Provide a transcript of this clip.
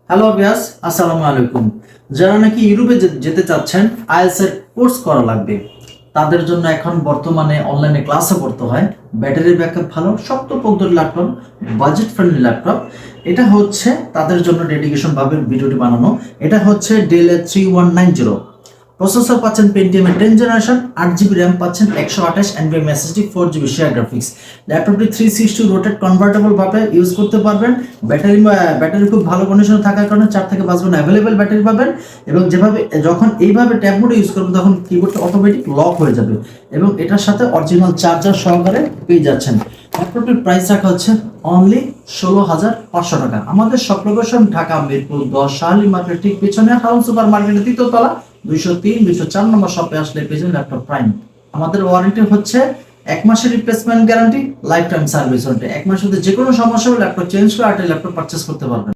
Hello viewers, আসসালামু আলাইকুম। যারা নাকি ইউরোপে যেতে চাচ্ছেন, আইএলটিএস এর কোর্স করা লাগবে, তাদের জন্য এখন বর্তমানে অনলাইনে ক্লাসও করতে হয়। ব্যাটারি ব্যাকআপ ভালো, শক্তপোক্ত ল্যাপটপ, বাজেট ফ্রেন্ডলি ল্যাপটপ। এটা হচ্ছে তাদের জন্য ডেডিকেশন ভাবে ভিডিওটি বানানো। এটা হচ্ছে ডেল 3190। প্রসেসর পাচ্ছেন পেন্টিয়াম এর 10 জেনারেশন, 8 জিবি র্যাম পাচ্ছেন, 128 NVM SSD, 4 GB share graphics. ল্যাপটপটি 360 রোটেট কনভার্টেবল ভাবে ইউজ করতে পারবেন। ব্যাটারি খুব ভালো কন্ডিশনে থাকার কারণে 4 থেকে 5 ঘন্টা অ্যাভেলেবেল ব্যাটারি পাবেন। এবং যেভাবে যখন এইভাবে ট্যাব মোডে ইউজ করবেন তখন কিবোর্ডটা অটোমেটিক লক হয়ে যাবে এবং এটার সাথে অরিজিনাল চার্জার সহকারে পেয়ে যাচ্ছেন। ল্যাপটপটির প্রাইস রাখা হচ্ছে অনলি 16,500 টাকা। আমাদের shop location Dhaka Mirpur 10 Shahali market ঠিক পিছনে হাউন সুপার মার্কেটের 3য় তলা, 203 204 নম্বর শপে আসলে পেয়েছেন ল্যাপটপ প্রাইম। আমাদের ওয়ারেন্টি হচ্ছে 1 মাসের replacement guarantee, life time service warranty. 1 মাসের মধ্যে যে কোনো সমস্যা হলে ল্যাপটপ চেঞ্জ করে আর ল্যাপটপ পারচেজ করতে পারবেন।